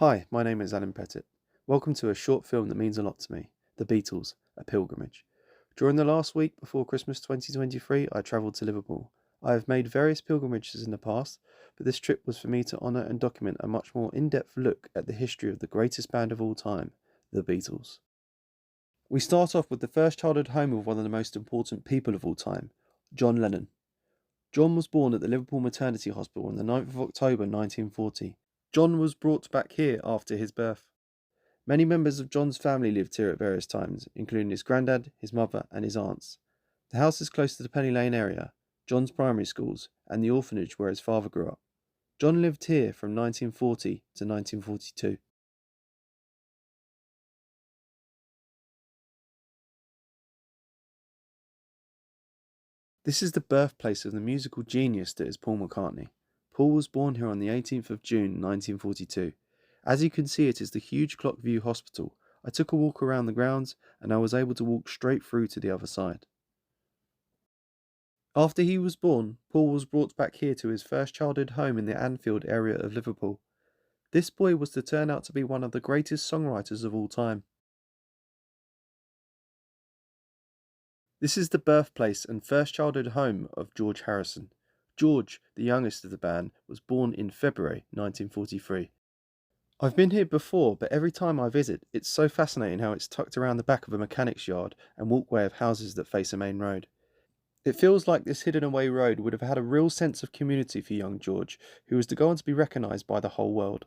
Hi, my name is Alan Pettit. Welcome to a short film that means a lot to me, The Beatles, A Pilgrimage. During the last week before Christmas 2023, I travelled to Liverpool. I have made various pilgrimages in the past, but this trip was for me to honour and document a much more in-depth look at the history of the greatest band of all time, The Beatles. We start off with the first childhood home of one of the most important people of all time, John Lennon. John was born at the Liverpool Maternity Hospital on the 9th of October 1940. John was brought back here after his birth. Many members of John's family lived here at various times, including his granddad, his mother, and his aunts. The house is close to the Penny Lane area, John's primary schools, and the orphanage where his father grew up. John lived here from 1940 to 1942. This is the birthplace of the musical genius that is Paul McCartney. Paul was born here on the 18th of June 1942. As you can see, it is the huge Clockview Hospital. I took a walk around the grounds and I was able to walk straight through to the other side. After he was born, Paul was brought back here to his first childhood home in the Anfield area of Liverpool. This boy was to turn out to be one of the greatest songwriters of all time. This is the birthplace and first childhood home of George Harrison. George, the youngest of the band, was born in February 1943. I've been here before, but every time I visit, it's so fascinating how it's tucked around the back of a mechanic's yard and walkway of houses that face a main road. It feels like this hidden away road would have had a real sense of community for young George, who was to go on to be recognised by the whole world.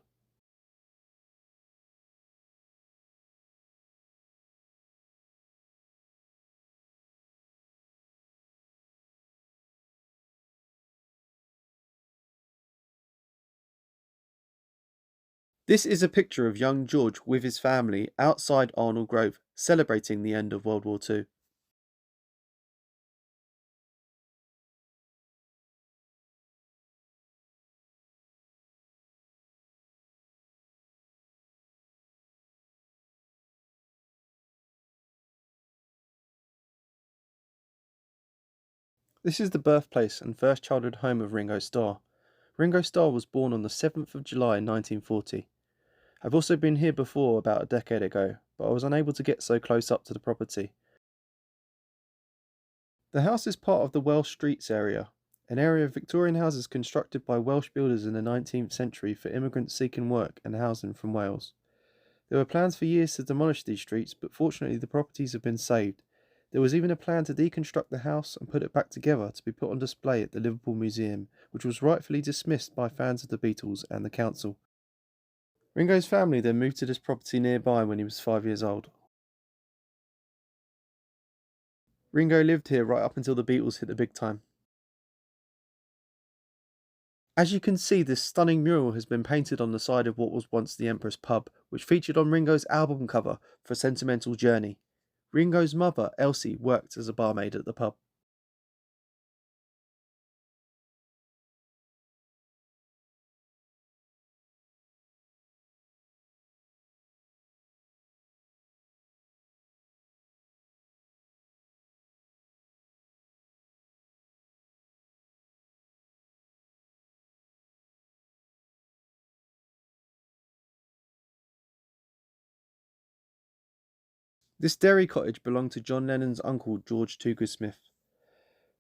This is a picture of young George with his family outside Arnold Grove, celebrating the end of World War II. This is the birthplace and first childhood home of Ringo Starr. Ringo Starr was born on the 7th of July 1940. I've also been here before about a decade ago, but I was unable to get so close up to the property. The house is part of the Welsh Streets area, an area of Victorian houses constructed by Welsh builders in the 19th century for immigrants seeking work and housing from Wales. There were plans for years to demolish these streets, but fortunately the properties have been saved. There was even a plan to deconstruct the house and put it back together to be put on display at the Liverpool Museum, which was rightfully dismissed by fans of the Beatles and the council. Ringo's family then moved to this property nearby when he was 5 years old. Ringo lived here right up until the Beatles hit the big time. As you can see, this stunning mural has been painted on the side of what was once the Empress pub, which featured on Ringo's album cover for Sentimental Journey. Ringo's mother, Elsie, worked as a barmaid at the pub. This dairy cottage belonged to John Lennon's uncle, George Toogood Smith.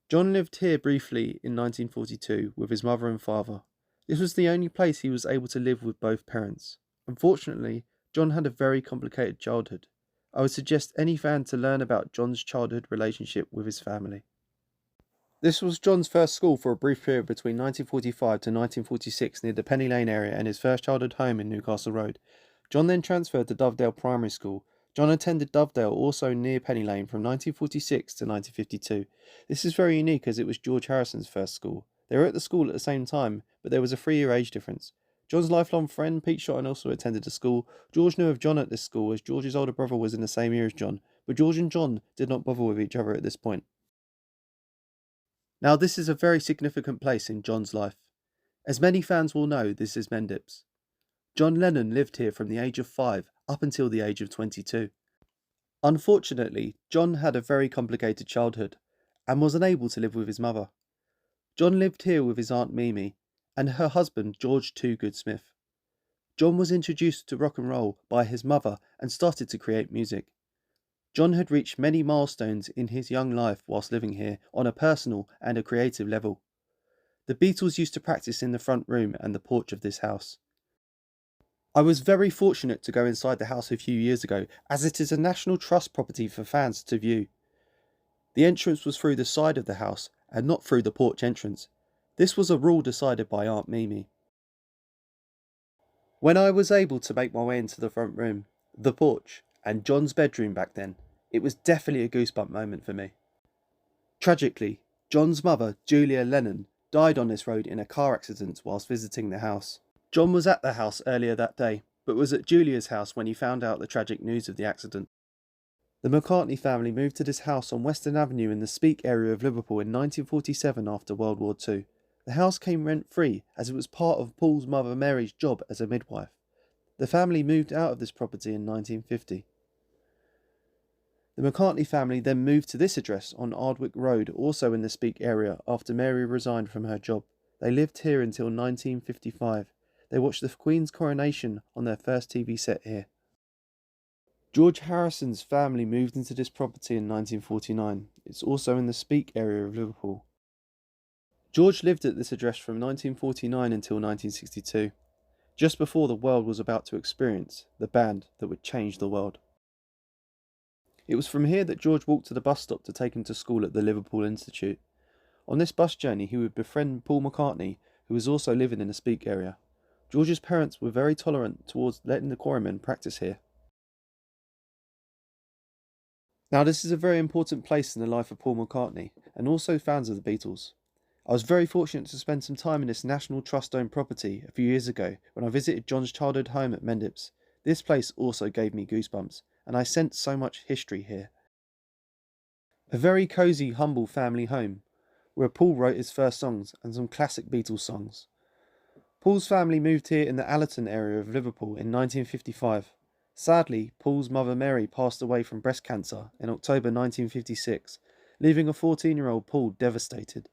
John lived here briefly in 1942 with his mother and father. This was the only place he was able to live with both parents. Unfortunately, John had a very complicated childhood. I would suggest any fan to learn about John's childhood relationship with his family. This was John's first school for a brief period between 1945 to 1946 near the Penny Lane area and his first childhood home in Newcastle Road. John then transferred to Dovedale Primary School. John attended Dovedale, also near Penny Lane, from 1946 to 1952. This is very unique as it was George Harrison's first school. They were at the school at the same time, but there was a 3-year age difference. John's lifelong friend, Pete Shotton, also attended the school. George knew of John at this school as George's older brother was in the same year as John, but George and John did not bother with each other at this point. Now, this is a very significant place in John's life. As many fans will know, this is Mendips. John Lennon lived here from the age of 5 up until the age of 22. Unfortunately, John had a very complicated childhood and was unable to live with his mother. John lived here with his Aunt Mimi and her husband George Toogood Smith. John was introduced to rock and roll by his mother and started to create music. John had reached many milestones in his young life whilst living here on a personal and a creative level. The Beatles used to practice in the front room and the porch of this house. I was very fortunate to go inside the house a few years ago, as it is a National Trust property for fans to view. The entrance was through the side of the house and not through the porch entrance. This was a rule decided by Aunt Mimi. When I was able to make my way into the front room, the porch, and John's bedroom back then, it was definitely a goosebump moment for me. Tragically, John's mother, Julia Lennon, died on this road in a car accident whilst visiting the house. John was at the house earlier that day, but was at Julia's house when he found out the tragic news of the accident. The McCartney family moved to this house on Western Avenue in the Speke area of Liverpool in 1947 after World War II. The house came rent-free as it was part of Paul's mother Mary's job as a midwife. The family moved out of this property in 1950. The McCartney family then moved to this address on Ardwick Road, also in the Speke area, after Mary resigned from her job. They lived here until 1955. They watched the Queen's coronation on their first TV set here. George Harrison's family moved into this property in 1949. It's also in the Speke area of Liverpool. George lived at this address from 1949 until 1962, just before the world was about to experience the band that would change the world. It was from here that George walked to the bus stop to take him to school at the Liverpool Institute. On this bus journey he would befriend Paul McCartney, who was also living in the Speke area. George's parents were very tolerant towards letting the quarrymen practice here. Now this is a very important place in the life of Paul McCartney, and also fans of the Beatles. I was very fortunate to spend some time in this National Trust-owned property a few years ago when I visited John's childhood home at Mendips. This place also gave me goosebumps, and I sensed so much history here. A very cosy, humble family home, where Paul wrote his first songs and some classic Beatles songs. Paul's family moved here in the Allerton area of Liverpool in 1955. Sadly, Paul's mother Mary passed away from breast cancer in October 1956, leaving a 14-year-old Paul devastated.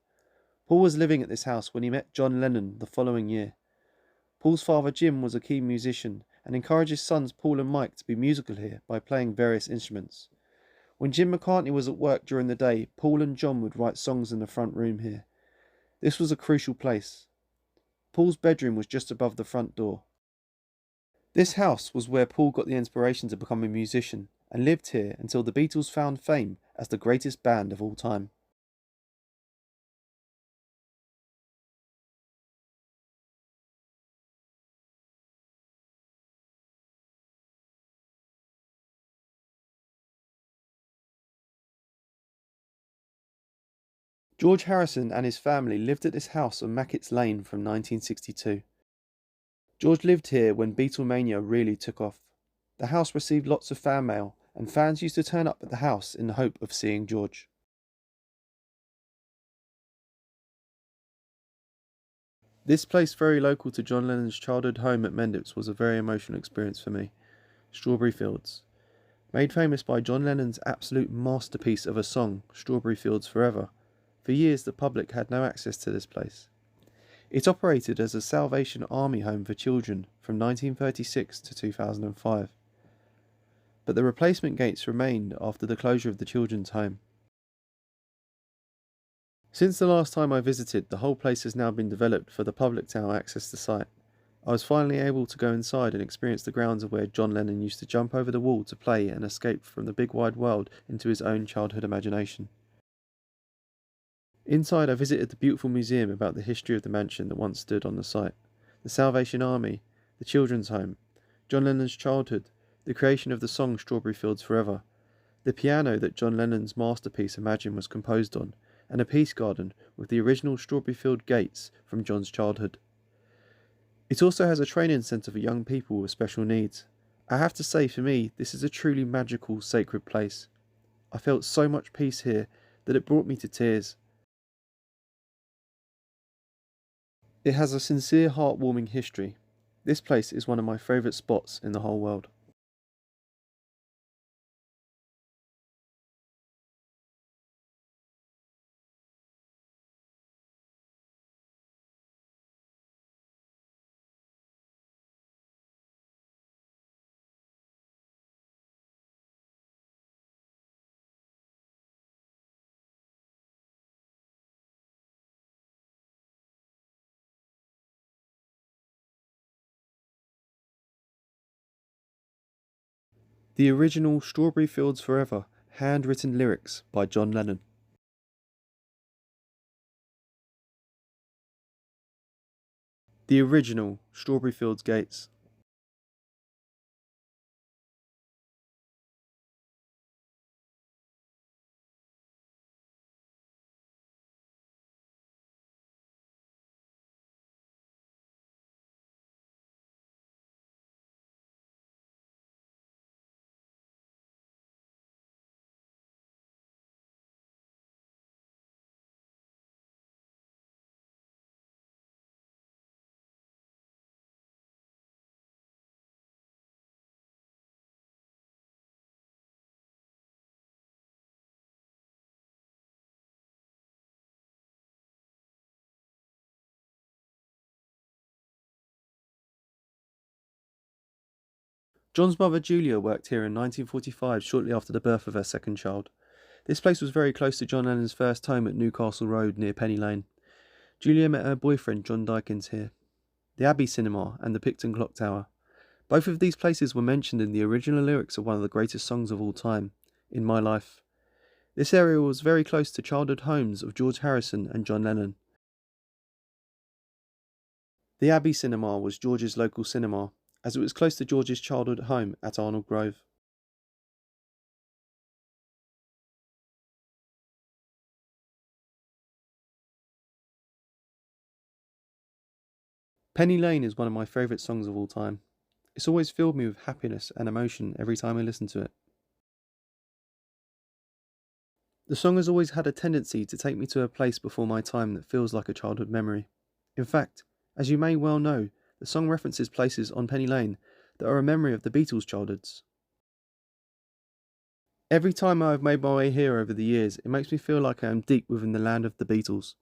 Paul was living at this house when he met John Lennon the following year. Paul's father Jim was a keen musician and encouraged his sons Paul and Mike to be musical here by playing various instruments. When Jim McCartney was at work during the day, Paul and John would write songs in the front room here. This was a crucial place. Paul's bedroom was just above the front door. This house was where Paul got the inspiration to become a musician and lived here until the Beatles found fame as the greatest band of all time. George Harrison and his family lived at this house on Mackett's Lane from 1962. George lived here when Beatlemania really took off. The house received lots of fan mail, and fans used to turn up at the house in the hope of seeing George. This place, very local to John Lennon's childhood home at Mendips, was a very emotional experience for me. Strawberry Fields. Made famous by John Lennon's absolute masterpiece of a song, Strawberry Fields Forever. For years the public had no access to this place. It operated as a Salvation Army home for children from 1936 to 2005. But the replacement gates remained after the closure of the children's home. Since the last time I visited, the whole place has now been developed for the public to now access the site. I was finally able to go inside and experience the grounds of where John Lennon used to jump over the wall to play and escape from the big wide world into his own childhood imagination. Inside I visited the beautiful museum about the history of the mansion that once stood on the site, the Salvation Army, the children's home, John Lennon's childhood, the creation of the song Strawberry Fields Forever, the piano that John Lennon's masterpiece Imagine was composed on, and a peace garden with the original strawberry field gates from John's childhood. It also has a training centre for young people with special needs. I have to say, for me, this is a truly magical, sacred place. I felt so much peace here that it brought me to tears. It has a sincere, heartwarming history. This place is one of my favourite spots in the whole world. The original Strawberry Fields Forever handwritten lyrics by John Lennon. The original Strawberry Fields Gates. John's mother Julia worked here in 1945 shortly after the birth of her second child. This place was very close to John Lennon's first home at Newcastle Road near Penny Lane. Julia met her boyfriend John Dykins here. The Abbey Cinema and the Picton Clock Tower. Both of these places were mentioned in the original lyrics of one of the greatest songs of all time, In My Life. This area was very close to childhood homes of George Harrison and John Lennon. The Abbey Cinema was George's local cinema, as it was close to George's childhood home at Arnold Grove. Penny Lane is one of my favourite songs of all time. It's always filled me with happiness and emotion every time I listen to it. The song has always had a tendency to take me to a place before my time that feels like a childhood memory. In fact, as you may well know, the song references places on Penny Lane that are a memory of the Beatles' childhoods. Every time I have made my way here over the years, it makes me feel like I am deep within the land of the Beatles.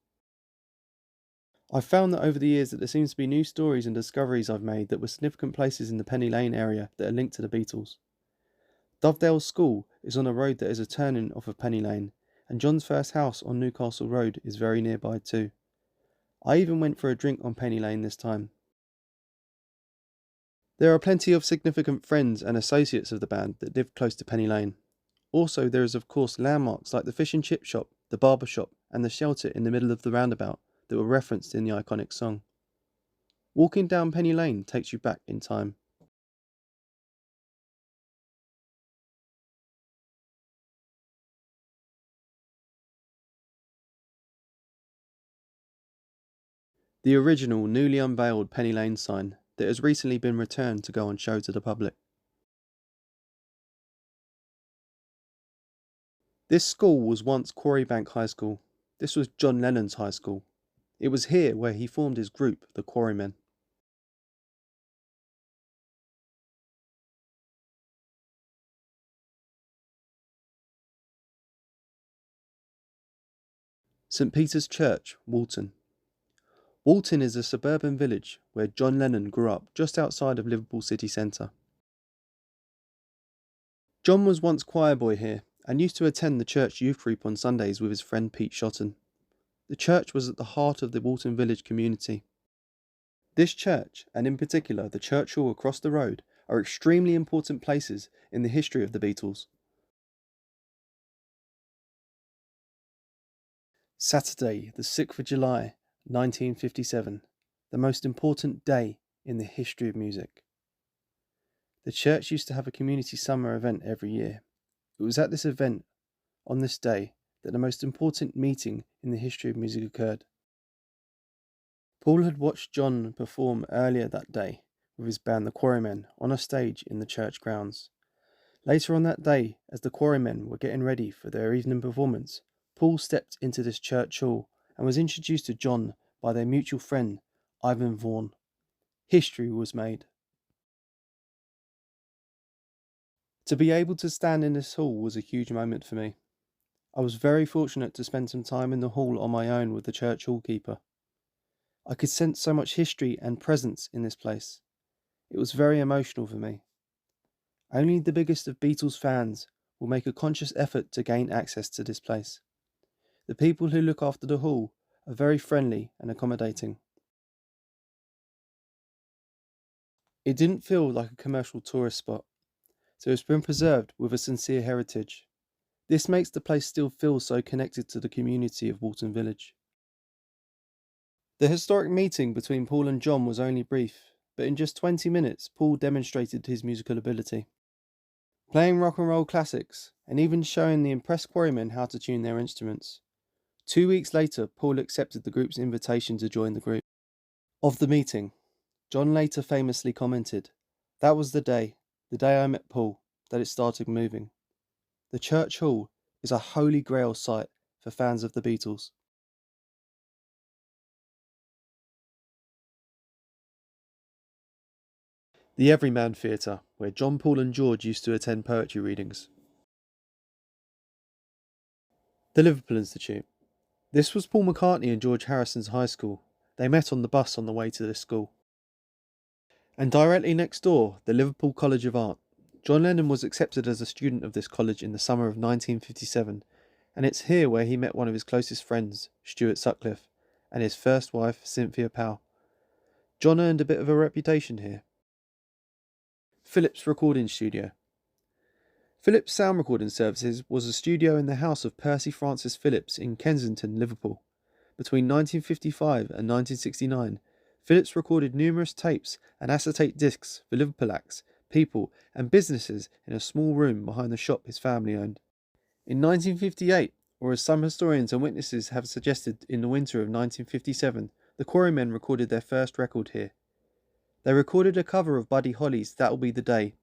I've found that over the years that there seems to be new stories and discoveries I've made that were significant places in the Penny Lane area that are linked to the Beatles. Dovedale School is on a road that is a turning off of Penny Lane, and John's first house on Newcastle Road is very nearby too. I even went for a drink on Penny Lane this time. There are plenty of significant friends and associates of the band that live close to Penny Lane. Also, there is of course landmarks like the fish and chip shop, the barber shop, and the shelter in the middle of the roundabout that were referenced in the iconic song. Walking down Penny Lane takes you back in time. The original newly unveiled Penny Lane sign that has recently been returned to go on show to the public. This school was once Quarrybank High School. This was John Lennon's high school. It was here where he formed his group, the Quarrymen. St Peter's Church, Walton. Walton is a suburban village where John Lennon grew up just outside of Liverpool city centre. John was once choir boy here and used to attend the church youth group on Sundays with his friend Pete Shotton. The church was at the heart of the Walton village community. This church, and in particular the church hall across the road, are extremely important places in the history of the Beatles. Saturday, the 6th of July, 1957, the most important day in the history of music. The church used to have a community summer event every year. It was at this event, on this day, that the most important meeting in the history of music occurred. Paul had watched John perform earlier that day with his band the Quarrymen on a stage in the church grounds. Later on that day, as the Quarrymen were getting ready for their evening performance, Paul stepped into this church hall and was introduced to John by their mutual friend, Ivan Vaughan. History was made. To be able to stand in this hall was a huge moment for me. I was very fortunate to spend some time in the hall on my own with the church hall keeper. I could sense so much history and presence in this place. It was very emotional for me. Only the biggest of Beatles fans will make a conscious effort to gain access to this place. The people who look after the hall are very friendly and accommodating. It didn't feel like a commercial tourist spot. so it's been preserved with a sincere heritage. This makes the place still feel so connected to the community of Walton Village. The historic meeting between Paul and John was only brief, but in just 20 minutes, Paul demonstrated his musical ability, playing rock and roll classics, and even showing the impressed quarrymen how to tune their instruments. 2 weeks later, Paul accepted the group's invitation to join the group. Of the meeting, John later famously commented, "That was the day I met Paul, that it started moving." The church hall is a holy grail site for fans of the Beatles. The Everyman Theatre, where John, Paul and George used to attend poetry readings. The Liverpool Institute. This was Paul McCartney and George Harrison's high school. They met on the bus on the way to this school. And directly next door, the Liverpool College of Art. John Lennon was accepted as a student of this college in the summer of 1957, and it's here where he met one of his closest friends, Stuart Sutcliffe, and his first wife, Cynthia Powell. John earned a bit of a reputation here. Philips Recording Studio. Philips Sound Recording Services was a studio in the house of Percy Francis Philips in Kensington, Liverpool. Between 1955 and 1969, Philips recorded numerous tapes and acetate discs for Liverpool acts, people, and businesses in a small room behind the shop his family owned. In 1958, or as some historians and witnesses have suggested, in the winter of 1957, the Quarrymen recorded their first record here. They recorded a cover of Buddy Holly's That'll Be the Day,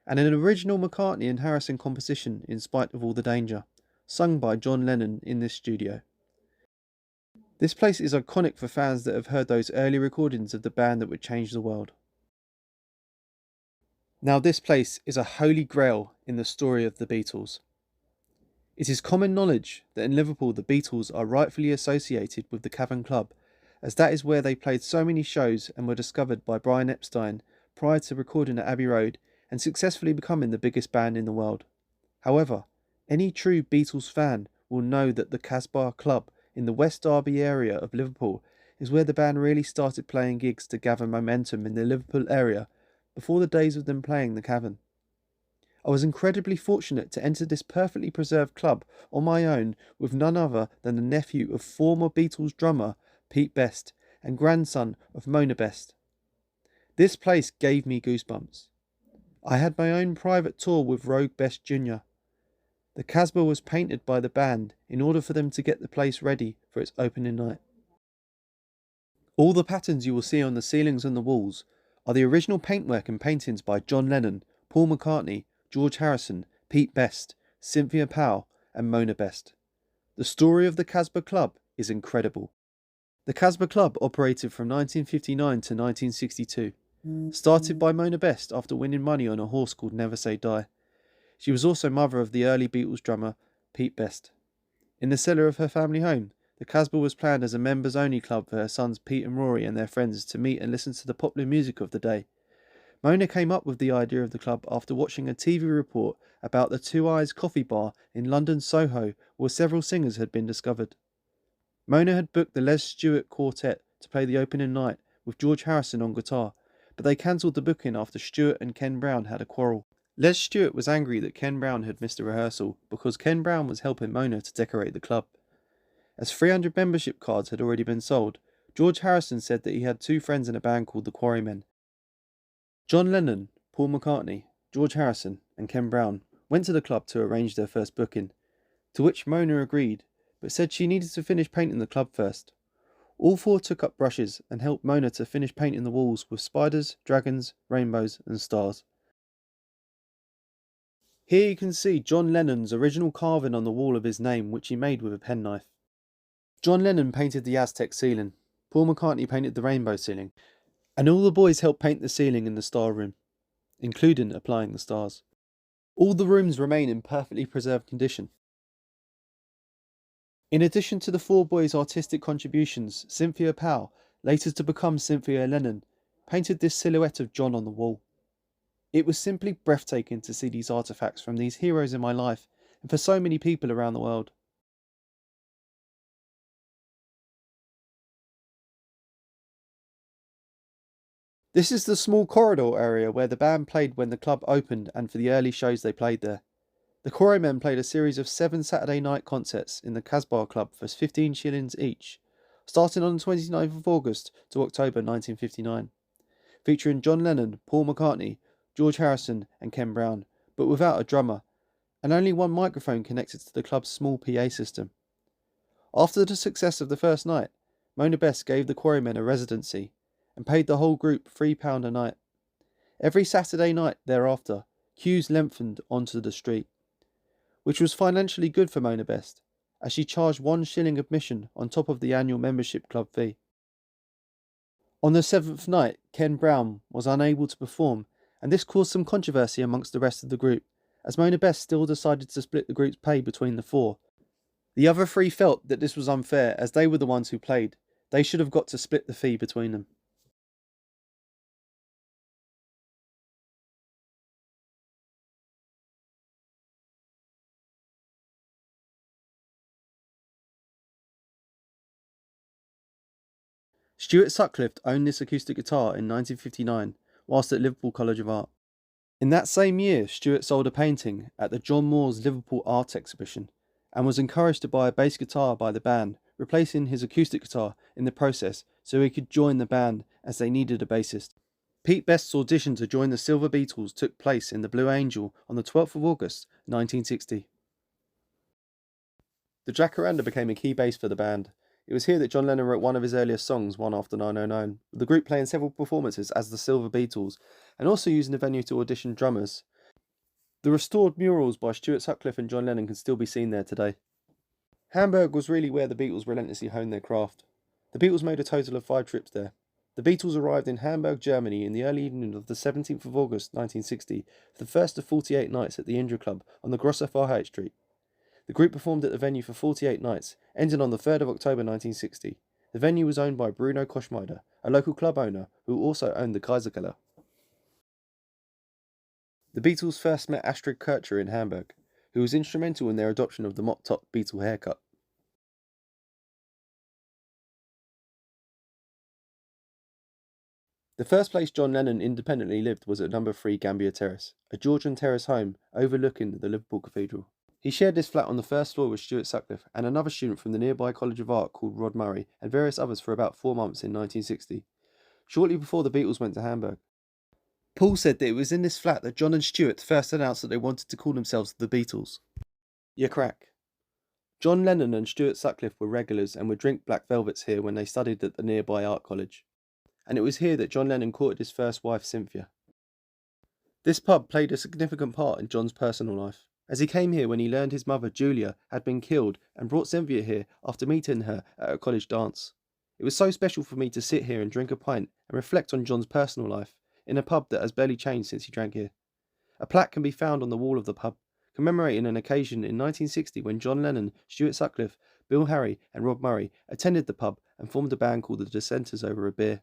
and an original McCartney and Harrison composition, In Spite of All the Danger, sung by John Lennon in this studio. This place is iconic for fans that have heard those early recordings of the band that would change the world. Now this place is a holy grail in the story of the Beatles. It is common knowledge that in Liverpool the Beatles are rightfully associated with the Cavern Club, as that is where they played so many shows and were discovered by Brian Epstein prior to recording at Abbey Road and successfully becoming the biggest band in the world. However, any true Beatles fan will know that the Casbah Club in the West Derby area of Liverpool is where the band really started playing gigs to gather momentum in the Liverpool area before the days of them playing the Cavern. I was incredibly fortunate to enter this perfectly preserved club on my own with none other than the nephew of former Beatles drummer Pete Best and grandson of Mona Best. This place gave me goosebumps. I had my own private tour with Rogue Best Jr. The Casbah was painted by the band in order for them to get the place ready for its opening night. All the patterns you will see on the ceilings and the walls are the original paintwork and paintings by John Lennon, Paul McCartney, George Harrison, Pete Best, Cynthia Powell and Mona Best. The story of the Casbah Club is incredible. The Casbah Club operated from 1959 to 1962. Started by Mona Best after winning money on a horse called Never Say Die. She was also mother of the early Beatles drummer Pete Best. In the cellar of her family home, the Casbah was planned as a members-only club for her sons Pete and Rory and their friends to meet and listen to the popular music of the day. Mona came up with the idea of the club after watching a TV report about the Two Eyes Coffee Bar in London Soho where several singers had been discovered. Mona had booked the Les Stewart Quartet to play the opening night with George Harrison on guitar, but they cancelled the booking after Stewart and Ken Brown had a quarrel. Les Stewart was angry that Ken Brown had missed a rehearsal because Ken Brown was helping Mona to decorate the club. As 300 membership cards had already been sold, George Harrison said that he had two friends in a band called the Quarrymen. John Lennon, Paul McCartney, George Harrison and Ken Brown went to the club to arrange their first booking, to which Mona agreed, but said she needed to finish painting the club first. All four took up brushes and helped Mona to finish painting the walls with spiders, dragons, rainbows and stars. Here you can see John Lennon's original carving on the wall of his name, which he made with a penknife. John Lennon painted the Aztec ceiling, Paul McCartney painted the rainbow ceiling, and all the boys helped paint the ceiling in the star room, including applying the stars. All the rooms remain in perfectly preserved condition. In addition to the four boys' artistic contributions, Cynthia Powell, later to become Cynthia Lennon, painted this silhouette of John on the wall. It was simply breathtaking to see these artefacts from these heroes in my life and for so many people around the world. This is the small corridor area where the band played when the club opened and for the early shows they played there. The Quarrymen played a series of 7 Saturday night concerts in the Casbah Club for 15 shillings each, starting on the 29th of August to October 1959, featuring John Lennon, Paul McCartney, George Harrison and Ken Brown, but without a drummer, and only one microphone connected to the club's small PA system. After the success of the first night, Mona Best gave the Quarrymen a residency and paid the whole group £3 a night. Every Saturday night thereafter, queues lengthened onto the street, which was financially good for Mona Best, as she charged 1 shilling admission on top of the annual membership club fee. On the 7th night, Ken Brown was unable to perform, and this caused some controversy amongst the rest of the group, as Mona Best still decided to split the group's pay between the 4. The other 3 felt that this was unfair, as they were the ones who played. They should have got to split the fee between them. Stuart Sutcliffe owned this acoustic guitar in 1959 whilst at Liverpool College of Art. In that same year, Stuart sold a painting at the John Moore's Liverpool Art Exhibition and was encouraged to buy a bass guitar by the band, replacing his acoustic guitar in the process so he could join the band as they needed a bassist. Pete Best's audition to join the Silver Beatles took place in the Blue Angel on the 12th of August 1960. The Jacaranda became a key base for the band. It was here that John Lennon wrote one of his earliest songs, One After 909, with the group playing several performances as the Silver Beatles, and also using the venue to audition drummers. The restored murals by Stuart Sutcliffe and John Lennon can still be seen there today. Hamburg was really where the Beatles relentlessly honed their craft. The Beatles made a total of 5 trips there. The Beatles arrived in Hamburg, Germany in the early evening of the 17th of August 1960 for the first of 48 nights at the Indra Club on the Grosser Freiheit Street. The group performed at the venue for 48 nights, ending on the 3rd of October 1960. The venue was owned by Bruno Koschmider, a local club owner who also owned the Kaiserkeller. The Beatles first met Astrid Kircher in Hamburg, who was instrumental in their adoption of the mop-top Beatle haircut. The first place John Lennon independently lived was at number 3 Gambier Terrace, a Georgian terrace home overlooking the Liverpool Cathedral. He shared this flat on the first floor with Stuart Sutcliffe and another student from the nearby College of Art called Rod Murray and various others for about 4 months in 1960, shortly before the Beatles went to Hamburg. Paul said that it was in this flat that John and Stuart first announced that they wanted to call themselves the Beatles. You crack. John Lennon and Stuart Sutcliffe were regulars and would drink black velvets here when they studied at the nearby art college. And it was here that John Lennon courted his first wife, Cynthia. This pub played a significant part in John's personal life, as he came here when he learned his mother, Julia, had been killed and brought Cynthia here after meeting her at a college dance. It was so special for me to sit here and drink a pint and reflect on John's personal life in a pub that has barely changed since he drank here. A plaque can be found on the wall of the pub, commemorating an occasion in 1960 when John Lennon, Stuart Sutcliffe, Bill Harry and Rob Murray attended the pub and formed a band called the Dissenters over a beer.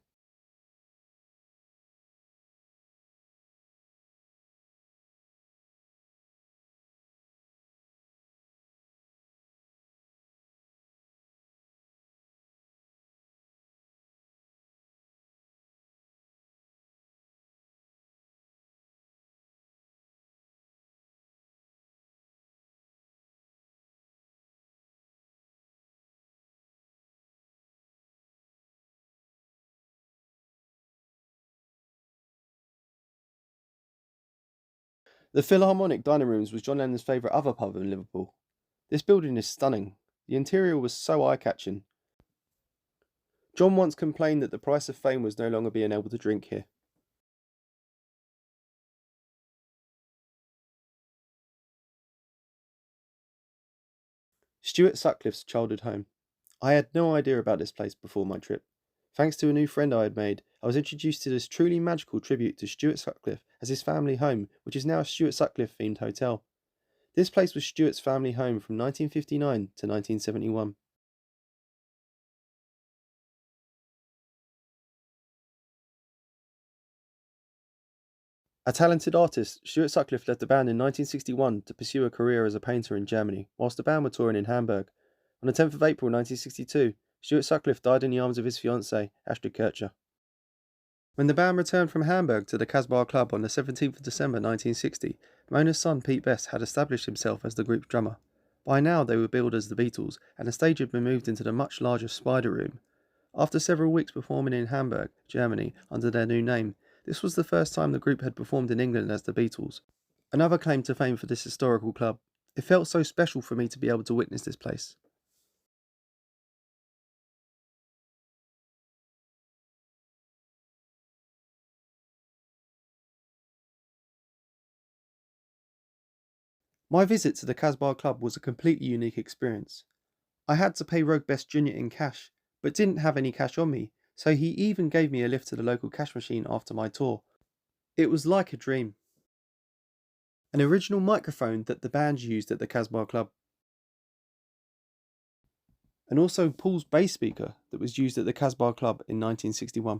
The Philharmonic Dining Rooms was John Lennon's favourite other pub in Liverpool. This building is stunning. The interior was so eye-catching. John once complained that the price of fame was no longer being able to drink here. Stuart Sutcliffe's childhood home. I had no idea about this place before my trip. Thanks to a new friend I had made, I was introduced to this truly magical tribute to Stuart Sutcliffe as his family home, which is now a Stuart Sutcliffe themed hotel. This place was Stuart's family home from 1959 to 1971. A talented artist, Stuart Sutcliffe left the band in 1961 to pursue a career as a painter in Germany, whilst the band were touring in Hamburg. On the 10th of April 1962, Stuart Sutcliffe died in the arms of his fiancée, Astrid Kircher. When the band returned from Hamburg to the Casbah Club on the 17th of December 1960, Mona's son Pete Best had established himself as the group's drummer. By now they were billed as the Beatles, and the stage had been moved into the much larger Spider Room. After several weeks performing in Hamburg, Germany, under their new name, this was the first time the group had performed in England as the Beatles. Another claim to fame for this historical club. It felt so special for me to be able to witness this place. My visit to the Casbah Club was a completely unique experience. I had to pay Rogue Best Jr. in cash, but didn't have any cash on me, so he even gave me a lift to the local cash machine after my tour. It was like a dream. An original microphone that the band used at the Casbah Club, and also Paul's bass speaker that was used at the Casbah Club in 1961.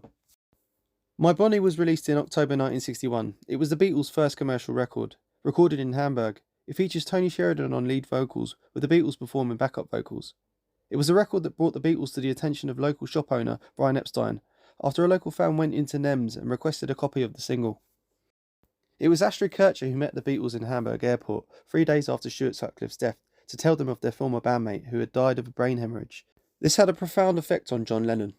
My Bonnie was released in October 1961. It was the Beatles' first commercial record, recorded in Hamburg. It features Tony Sheridan on lead vocals, with the Beatles performing backup vocals. It was a record that brought the Beatles to the attention of local shop owner Brian Epstein, after a local fan went into Nems and requested a copy of the single. It was Ashton Kutcher who met the Beatles in Hamburg airport 3 days after Stuart Sutcliffe's death to tell them of their former bandmate who had died of a brain hemorrhage. This had a profound effect on John Lennon.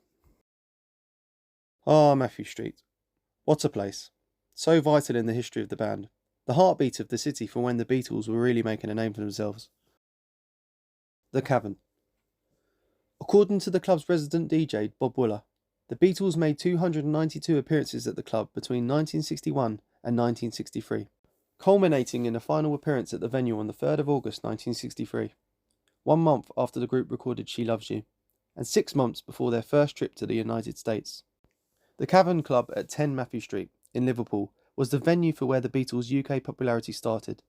Ah, Matthew Street. What a place. So vital in the history of the band. The heartbeat of the city for when the Beatles were really making a name for themselves. The Cavern. According to the club's resident DJ, Bob Wooler, the Beatles made 292 appearances at the club between 1961 and 1963, culminating in a final appearance at the venue on the 3rd of August 1963, 1 month after the group recorded She Loves You, and 6 months before their first trip to the United States. The Cavern Club at 10 Matthew Street, in Liverpool, was the venue for where the Beatles' UK popularity started.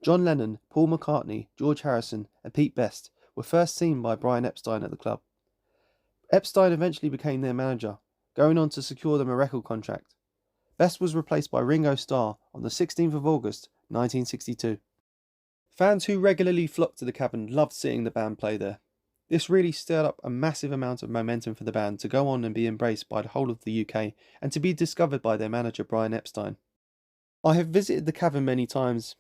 John Lennon, Paul McCartney, George Harrison, and Pete Best were first seen by Brian Epstein at the club. Epstein eventually became their manager, going on to secure them a record contract. Best was replaced by Ringo Starr on the 16th of August 1962. Fans who regularly flocked to the Cavern loved seeing the band play there. This really stirred up a massive amount of momentum for the band to go on and be embraced by the whole of the UK and to be discovered by their manager Brian Epstein. I have visited the Cavern many times,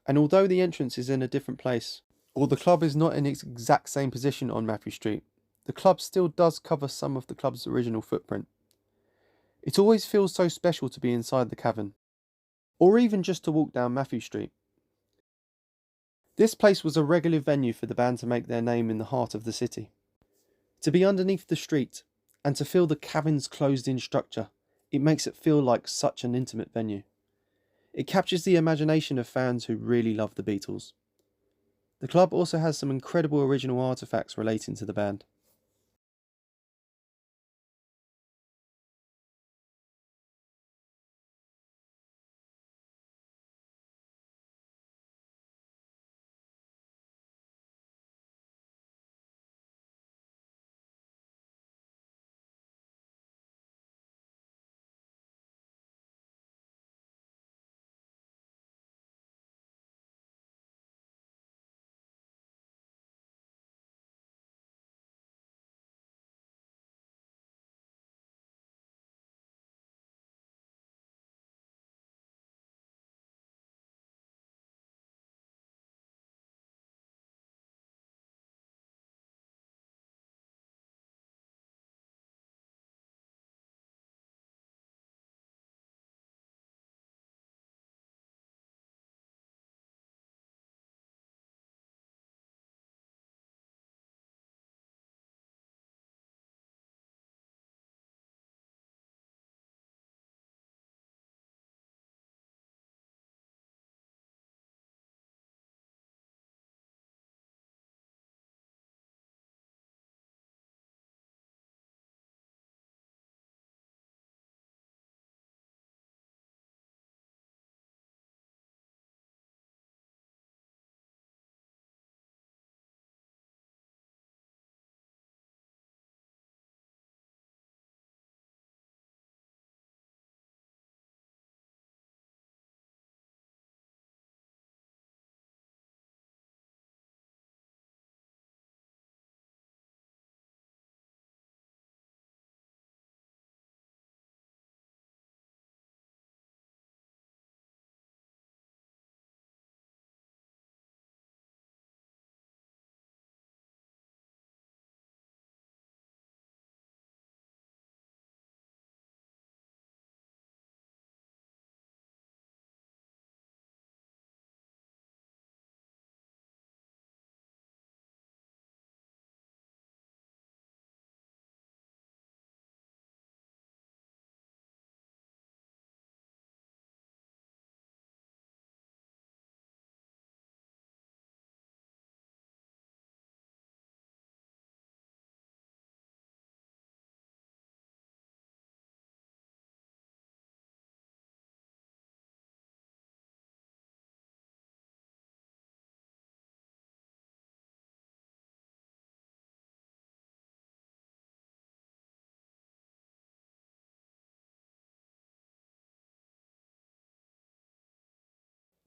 and although the entrance is in a different place, or the club is not in its exact same position on Matthew Street, the club still does cover some of the club's original footprint. It always feels so special to be inside the Cavern, or even just to walk down Matthew Street. This place was a regular venue for the band to make their name in the heart of the city. To be underneath the street, and to feel the Cavern's closed-in structure, it makes it feel like such an intimate venue. It captures the imagination of fans who really love the Beatles. The club also has some incredible original artefacts relating to the band.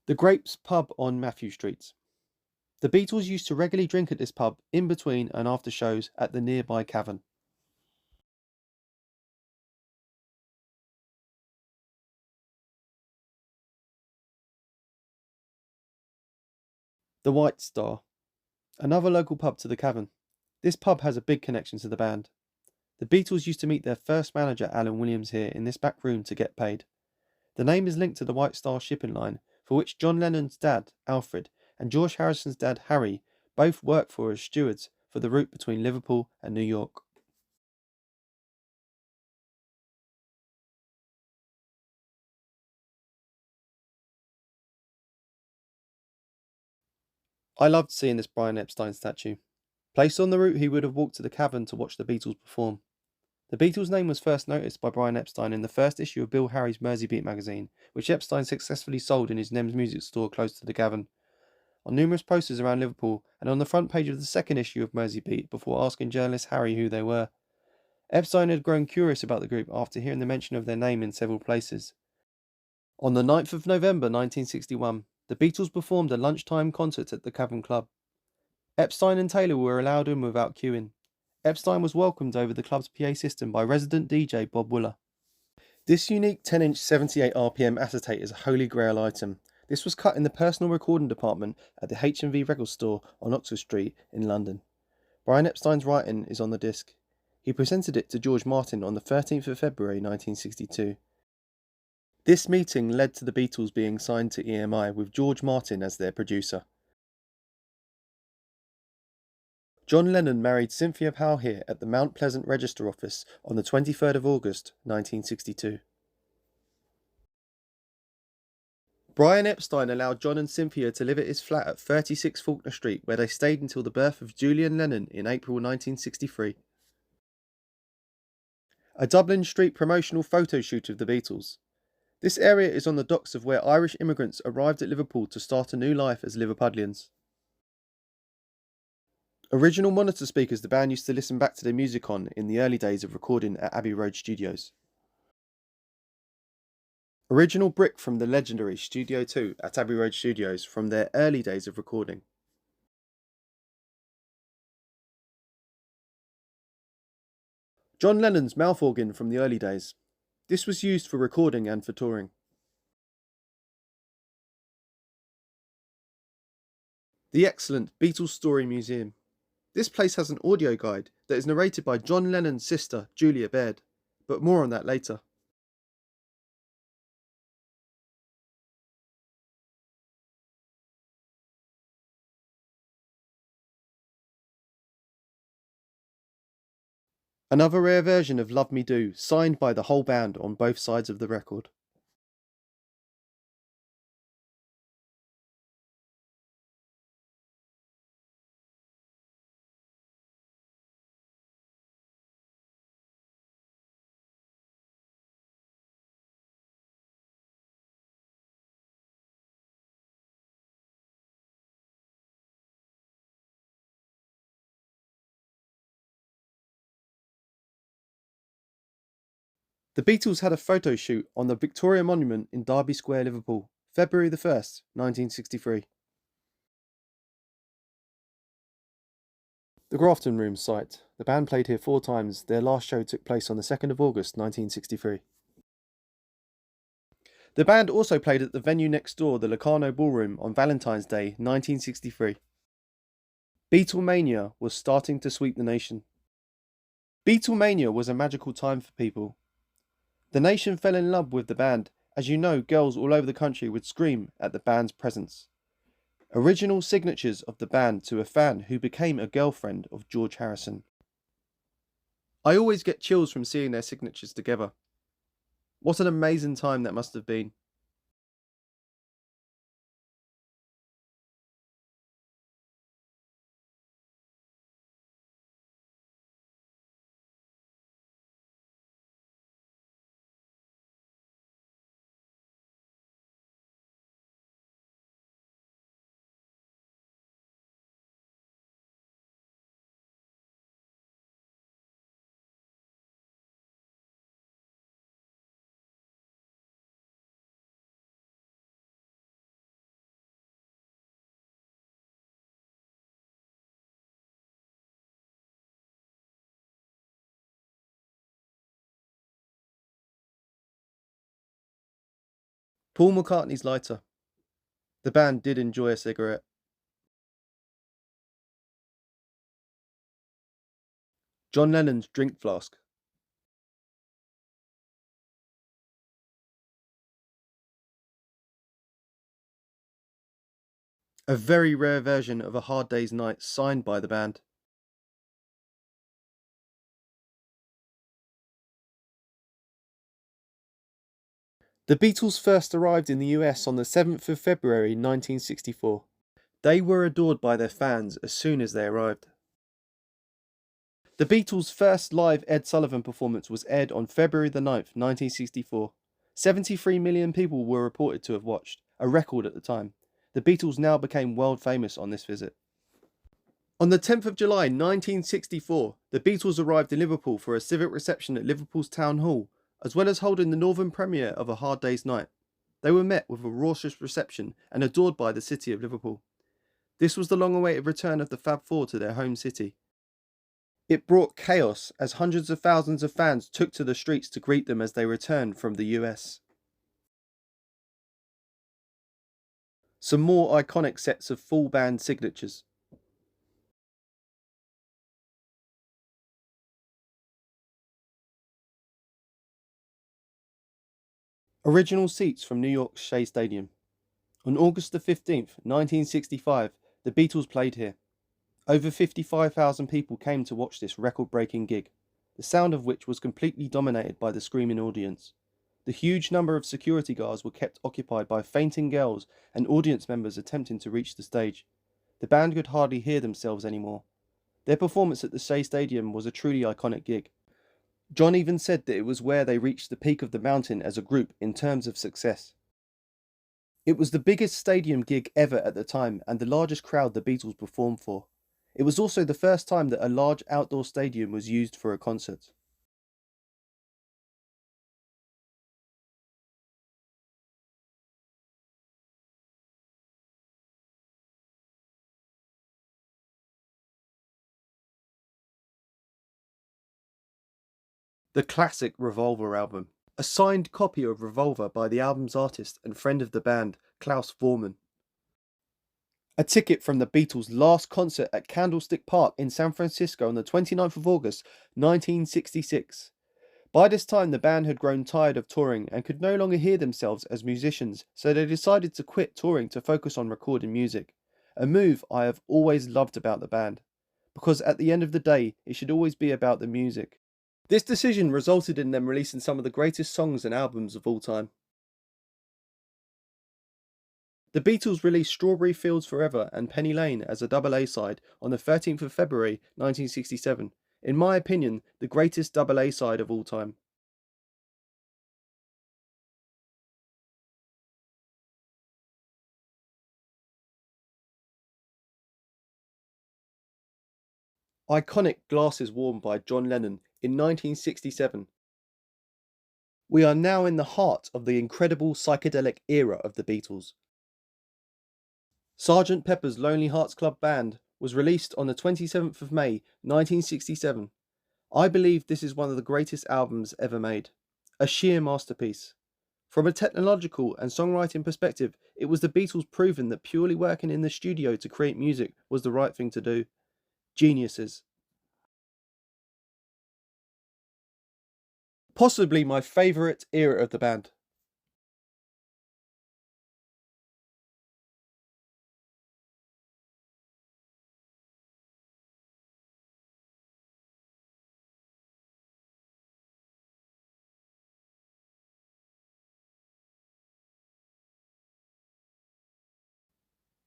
The Grapes pub on Matthew Street. The Beatles used to regularly drink at this pub in between and after shows at the nearby cavern. The White Star, another local pub to the cavern. This pub has a big connection to the band. The Beatles used to meet their first manager Alan Williams here in this back room to get paid. The name is linked to the White Star shipping line, for which John Lennon's dad, Alfred, and George Harrison's dad, Harry, both worked for as stewards for the route between Liverpool and New York. I loved seeing this Brian Epstein statue. Placed on the route he would have walked to the cavern to watch the Beatles perform. The Beatles' name was first noticed by Brian Epstein in the first issue of Bill Harry's Merseybeat magazine, which Epstein successfully sold in his Nems music store close to the cavern. On numerous posters around Liverpool and on the front page of the second issue of Merseybeat before asking journalist Harry who they were. Epstein had grown curious about the group after hearing the mention of their name in several places. On the 9th of November 1961, the Beatles performed a lunchtime concert at the Cavern Club. Epstein and Taylor were allowed in without queuing. Epstein was welcomed over the club's PA system by resident DJ Bob Wooler. This unique 10-inch 78 RPM acetate is a holy grail item. This was cut in the personal recording department at the H&V record store on Oxford Street in London. Brian Epstein's writing is on the disc. He presented it to George Martin on the 13th of February 1962. This meeting led to the Beatles being signed to EMI with George Martin as their producer. John Lennon married Cynthia Powell here at the Mount Pleasant Register Office on the 23rd of August 1962. Brian Epstein allowed John and Cynthia to live at his flat at 36 Faulkner Street, where they stayed until the birth of Julian Lennon in April 1963. A Dublin Street promotional photo shoot of the Beatles. This area is on the docks of where Irish immigrants arrived at Liverpool to start a new life as Liverpudlians. Original monitor speakers the band used to listen back to their music on in the early days of recording at Abbey Road Studios. Original brick from the legendary Studio 2 at Abbey Road Studios from their early days of recording. John Lennon's mouth organ from the early days. This was used for recording and for touring. The excellent Beatles Story Museum. This place has an audio guide that is narrated by John Lennon's sister, Julia Baird, but more on that later. Another rare version of Love Me Do, signed by the whole band on both sides of the record. The Beatles had a photo shoot on the Victoria Monument in Derby Square, Liverpool, February the 1st, 1963. The Grafton Room site. The band played here 4 times. Their last show took place on the 2nd of August 1963. The band also played at the venue next door, the Locarno Ballroom, on Valentine's Day 1963. Beatlemania was starting to sweep the nation. Beatlemania was a magical time for people. The nation fell in love with the band. As you know, girls all over the country would scream at the band's presence. Original signatures of the band to a fan who became a girlfriend of George Harrison. I always get chills from seeing their signatures together. What an amazing time that must have been. Paul McCartney's lighter. The band did enjoy a cigarette. John Lennon's drink flask. A very rare version of A Hard Day's Night signed by the band. The Beatles first arrived in the US on the 7th of February 1964. They were adored by their fans as soon as they arrived. The Beatles' first live Ed Sullivan performance was aired on February the 9th, 1964. 73 million people were reported to have watched, a record at the time. The Beatles now became world famous on this visit. On the 10th of July 1964, the Beatles arrived in Liverpool for a civic reception at Liverpool's Town Hall, as well as holding the northern premiere of A Hard Day's Night. They were met with a raucous reception and adored by the city of Liverpool. This was the long-awaited return of the Fab Four to their home city. It brought chaos as hundreds of thousands of fans took to the streets to greet them as they returned from the US. Some more iconic sets of full band signatures. Original seats from New York's Shea Stadium. On August the 15th, 1965, the Beatles played here. Over 55,000 people came to watch this record-breaking gig, the sound of which was completely dominated by the screaming audience. The huge number of security guards were kept occupied by fainting girls and audience members attempting to reach the stage. The band could hardly hear themselves anymore. Their performance at the Shea Stadium was a truly iconic gig. John even said that it was where they reached the peak of the mountain as a group in terms of success. It was the biggest stadium gig ever at the time and the largest crowd the Beatles performed for. It was also the first time that a large outdoor stadium was used for a concert. The classic Revolver album. A signed copy of Revolver by the album's artist and friend of the band, Klaus Voormann. A ticket from the Beatles' last concert at Candlestick Park in San Francisco on the 29th of August, 1966. By this time, the band had grown tired of touring and could no longer hear themselves as musicians, so they decided to quit touring to focus on recording music. A move I have always loved about the band, because at the end of the day, it should always be about the music. This decision resulted in them releasing some of the greatest songs and albums of all time. The Beatles released Strawberry Fields Forever and Penny Lane as a double A-side on the 13th of February 1967. In my opinion, the greatest double A-side of all time. Iconic glasses worn by John Lennon in 1967. We are now in the heart of the incredible psychedelic era of the Beatles. Sgt. Pepper's Lonely Hearts Club Band was released on the 27th of May 1967. I believe this is one of the greatest albums ever made. A sheer masterpiece. From a technological and songwriting perspective, it was the Beatles proving that purely working in the studio to create music was the right thing to do. Geniuses. Possibly my favourite era of the band.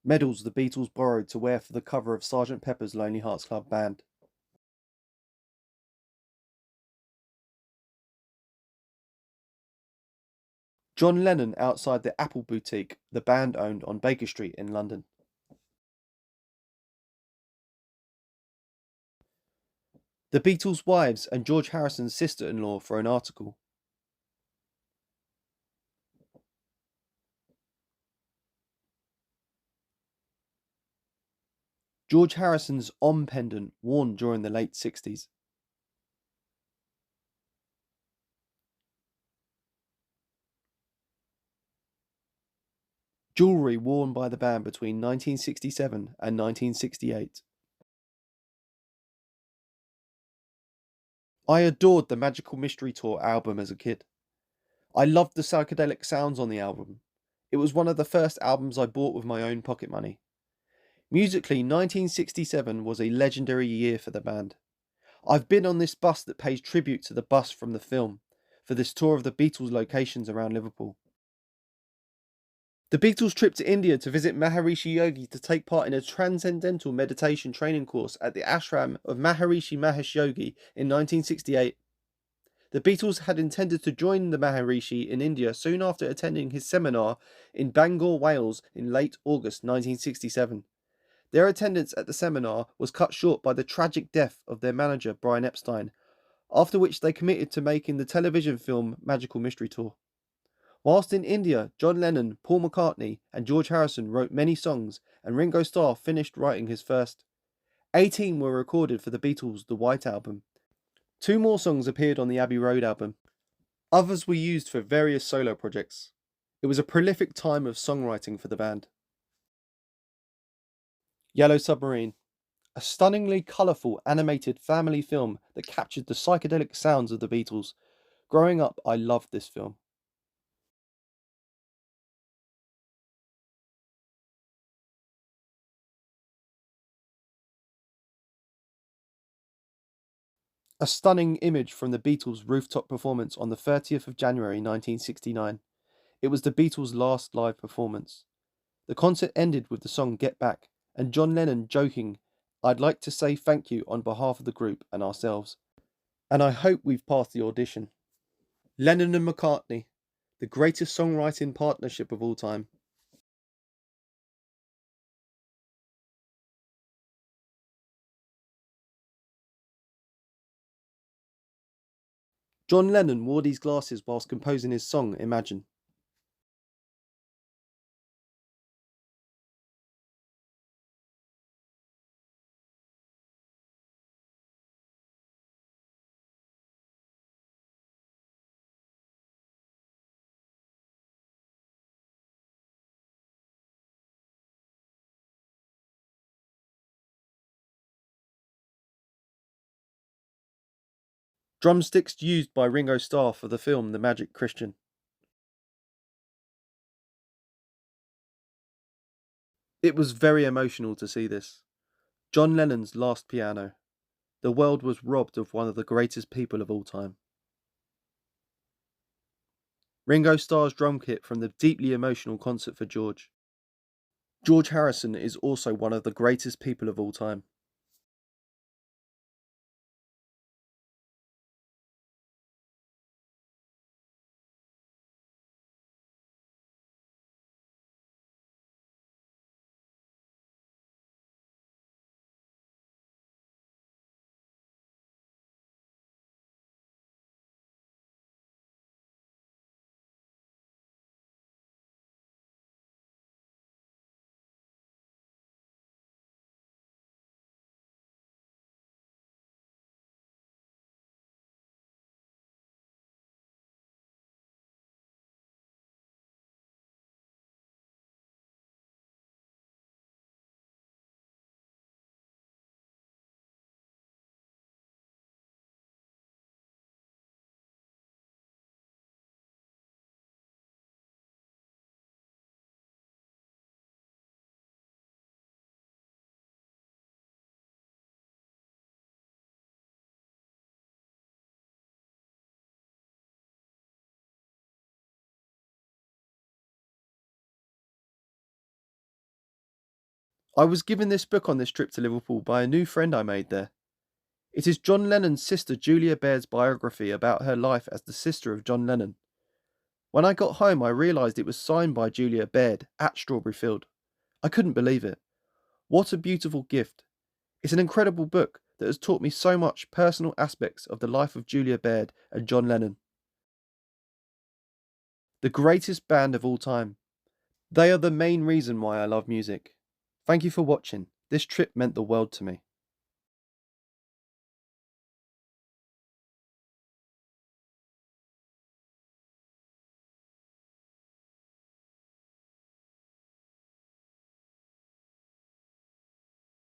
Medals the Beatles borrowed to wear for the cover of Sgt. Pepper's Lonely Hearts Club Band. John Lennon outside the Apple boutique the band owned on Baker Street in London. The Beatles' wives and George Harrison's sister-in-law for an article. George Harrison's Om pendant worn during the late 60s. Jewellery worn by the band between 1967 and 1968. I adored the Magical Mystery Tour album as a kid. I loved the psychedelic sounds on the album. It was one of the first albums I bought with my own pocket money. Musically, 1967 was a legendary year for the band. I've been on this bus that pays tribute to the bus from the film for this tour of the Beatles' locations around Liverpool. The Beatles' trip to India to visit Maharishi Yogi to take part in a transcendental meditation training course at the ashram of Maharishi Mahesh Yogi in 1968. The Beatles had intended to join the Maharishi in India soon after attending his seminar in Bangor, Wales in late August 1967. Their attendance at the seminar was cut short by the tragic death of their manager Brian Epstein, after which they committed to making the television film Magical Mystery Tour. Whilst in India, John Lennon, Paul McCartney, and George Harrison wrote many songs, and Ringo Starr finished writing his first. 18 were recorded for the Beatles' The White Album. 2 more songs appeared on the Abbey Road album. Others were used for various solo projects. It was a prolific time of songwriting for the band. Yellow Submarine, a stunningly colourful animated family film that captured the psychedelic sounds of the Beatles. Growing up, I loved this film. A stunning image from the Beatles' rooftop performance on the 30th of January 1969. It was the Beatles' last live performance. The concert ended with the song Get Back, and John Lennon joking, "I'd like to say thank you on behalf of the group and ourselves. And I hope we've passed the audition." Lennon and McCartney, the greatest songwriting partnership of all time. John Lennon wore these glasses whilst composing his song Imagine. Drumsticks used by Ringo Starr for the film The Magic Christian. It was very emotional to see this. John Lennon's last piano. The world was robbed of one of the greatest people of all time. Ringo Starr's drum kit from the deeply emotional concert for George. George Harrison is also one of the greatest people of all time. I was given this book on this trip to Liverpool by a new friend I made there. It is John Lennon's sister Julia Baird's biography about her life as the sister of John Lennon. When I got home, I realised it was signed by Julia Baird at Strawberry Field. I couldn't believe it. What a beautiful gift. It's an incredible book that has taught me so much personal aspects of the life of Julia Baird and John Lennon. The greatest band of all time. They are the main reason why I love music. Thank you for watching. This trip meant the world to me.